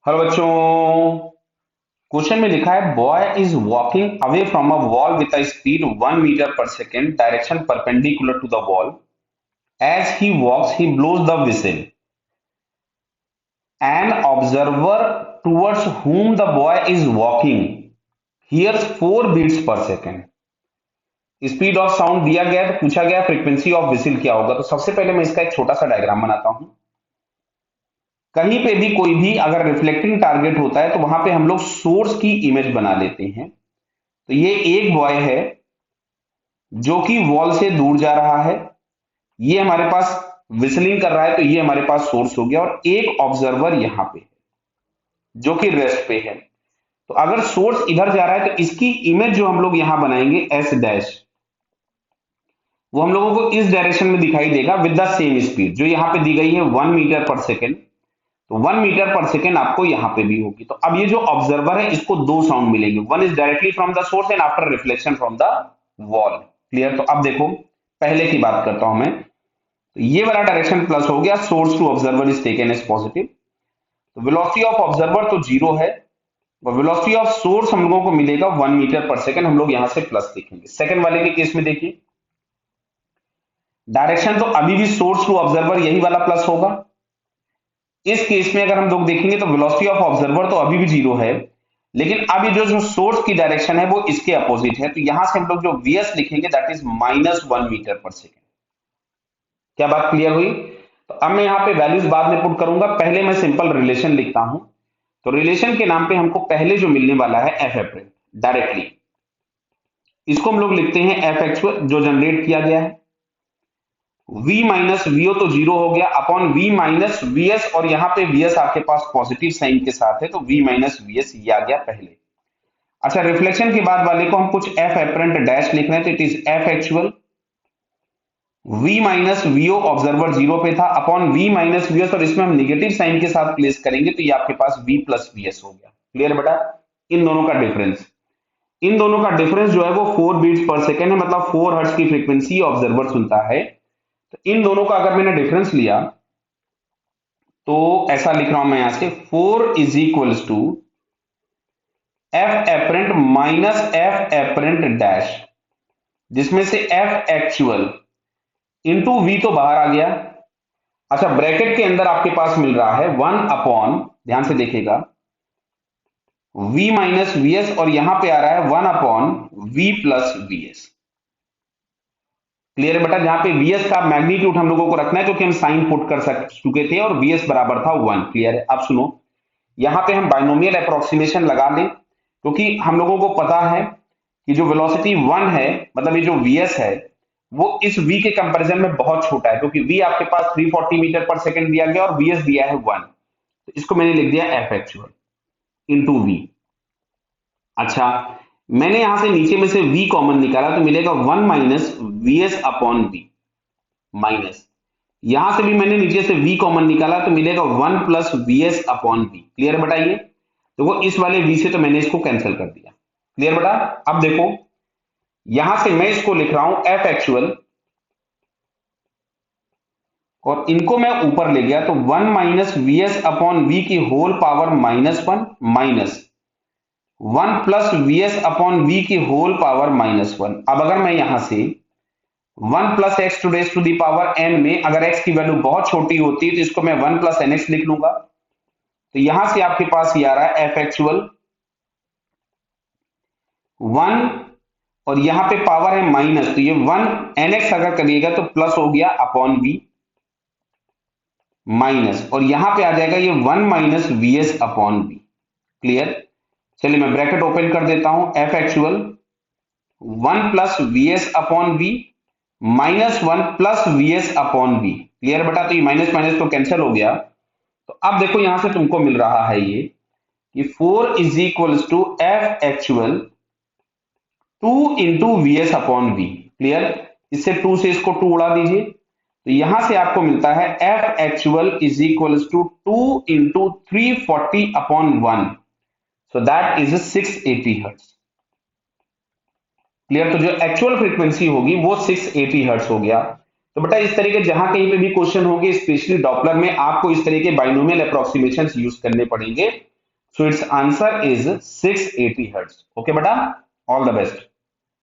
Hello बच्चों। Question में लिखा है boy is walking away from a wall with a speed 1 metre per second direction perpendicular to the wall as he walks he blows the whistle an observer towards whom the boy is walking hears 4 beats per second। Speed of sound दिया गया है तो पूछा गया frequency of whistle क्या होगा। तो सबसे पहले मैं इसका एक छोटा सा डायग्राम बनाता हूं। कहीं पे भी कोई भी अगर रिफ्लेक्टिंग टारगेट होता है तो वहां पे हम लोग सोर्स की इमेज बना लेते हैं। तो ये एक बॉय है जो कि वॉल से दूर जा रहा है, ये हमारे पास विसलिंग कर रहा है, तो ये हमारे पास सोर्स हो गया। और एक ऑब्जर्वर यहां पे जो कि रेस्ट पे है। तो अगर सोर्स इधर जा रहा है तो इसकी इमेज जो हम लोग यहां बनाएंगे एस डैश, वो हम लोगों को इस डायरेक्शन में दिखाई देगा विद द सेम स्पीड जो यहां पे दी गई है 1 मीटर पर सेकेंड। तो 1 मीटर पर सेकेंड आपको यहां पे भी होगी। तो अब ये जो ऑब्जर्वर है इसको दो साउंड मिलेंगे, one is directly from the source and after reflection from the wall. Clear. तो अब देखो पहले की बात करता हूं मैं। तो ये वाला डायरेक्शन प्लस हो गया, source to observer is taken as positive. तो वेलोसिटी ऑफ ऑब्जर्वर तो जीरो है और वेलोसिटी ऑफ सोर्स हम लोगों को मिलेगा 1 मीटर पर सेकेंड। हम लोग यहां से प्लस लिखेंगे। सेकंड वाले के केस में देखिए डायरेक्शन तो अभी भी सोर्स टू ऑब्जर्वर यही वाला प्लस होगा। इस केस में अगर हम लोग देखेंगे तो वेलोसिटी ऑफ ऑब्जर्वर तो अभी भी जीरो है, लेकिन अब ये जो सोर्स की डायरेक्शन है वो इसके अपोजिट है। तो यहां से हम लोग जो वीएस लिखेंगे that is -1 metre per second. क्या बात क्लियर हुई? तो अब मैं यहाँ पे वैल्यूज बाद में पुट करूंगा, पहले मैं सिंपल रिलेशन लिखता हूं। तो रिलेशन के नाम पे हमको पहले जो मिलने वाला है एफ एपरेंट डायरेक्टली, इसको हम लोग लिखते हैं एफ एक्चुअल जो जनरेट किया गया है। v माइनस वीओ तो जीरो हो गया अपॉन v माइनस वीएस, और यहाँ पे वीएस आपके पास पॉजिटिव साइन के साथ है तो v माइनस वीएस ये आ गया पहले। अच्छा, रिफ्लेक्शन के बाद वाले को हम कुछ एफ एपरेंट डैश लिख रहे हैं तो it is f actual v minus v o, observer zero पे था, अपॉन v माइनस वीएस, और इसमें हम निगेटिव साइन के साथ प्लेस करेंगे तो ये आपके पास v प्लस वीएस हो गया। क्लियर बेटा? इन दोनों का डिफरेंस, इन दोनों का डिफरेंस जो है वो 4 बीट्स पर सेकेंड है, मतलब 4 हर्ट्ज की फ्रीक्वेंसी ऑब्जर्वर सुनता है। तो इन दोनों का अगर मैंने डिफरेंस लिया तो ऐसा लिख रहा हूं मैं यहां से 4 is equals to f apparent minus f apparent dash, जिसमें से एफ एक्चुअल इंटू वी तो बाहर आ गया। अच्छा, ब्रैकेट के अंदर आपके पास मिल रहा है 1 अपॉन, ध्यान से देखिएगा, v माइनस वीएस, और यहां पे आ रहा है 1 upon v plus v s. Clear है बेटा? जहां पे वीएस का मैग्नीट्यूड हम लोगों को रखना है क्योंकि हम साइन पुट कर चुके थे और वीएस बराबर था 1। क्लियर है? अब सुनो, यहां पे हम बाइनोमियल अप्रोक्सीमेशन लगा दें क्योंकि हम लोगों को पता है कि जो वेलोसिटी 1 है, मतलब ये जो वीएस है वो इस v के कंपैरिजन में बहुत छोटा है, क्योंकि v आपके पास 340 मीटर पर सेकंड दिया गया और वीएस दिया है 1। तो इसको मैंने लिख दिया एफ एक्चुअल इंटू वी। अच्छा, मैंने यहां से नीचे में से v कॉमन निकाला तो मिलेगा 1 minus v s upon v, minus यहां से भी मैंने नीचे से v कॉमन निकाला तो मिलेगा 1 plus v s upon v. Clear बताइए? तो वो इस वाले v से तो मैंने इसको कैंसिल कर दिया। क्लियर बेटा? अब देखो यहां से मैं इसको लिख रहा हूं एफ एक्चुअल, और इनको मैं ऊपर ले गया तो 1 माइनस वीएस अपॉन वी की whole power -1 minus 1 plus v s upon v की होल पावर -1। अब अगर मैं यहां से 1 plus x to raise to the power n में अगर एक्स की वैल्यू बहुत छोटी होती है तो इसको मैं 1 प्लस एन एक्स लिख लूंगा। तो यहां से आपके पास ये आ रहा है एफ एक्चुअल 1, और यहां पे पावर है माइनस, तो ये 1 एन एक्स अगर करिएगा तो प्लस हो गया अपॉन वी माइनस, और यहां पे आ जाएगा ये 1 minus v s upon v. Clear? चलिए मैं ब्रैकेट ओपन कर देता हूं, f actual 1 plus v s upon v minus 1 plus v s upon v. Clear बेटा? तो ये माइनस माइनस तो कैंसिल हो गया। तो अब देखो यहां से तुमको मिल रहा है ये कि 4 is equals to f actual 2 into v s upon v. Clear? इससे 2 से इसको 2 उड़ा दीजिए तो यहां से आपको मिलता है f actual is equals to 2 into 340 upon 1, so that is 680 hertz. Clear? तो जो एक्चुअल फ्रीक्वेंसी होगी वो 680 हर्ट्ज हो गया। तो बेटा इस तरीके जहां कहीं पे भी क्वेश्चन होंगे स्पेशली डॉपलर में आपको इस तरह के बाइनोमियल अप्रोक्सीमेशंस यूज करने पड़ेंगे so it's answer is 680 hertz. Okay बेटा, ऑल द बेस्ट।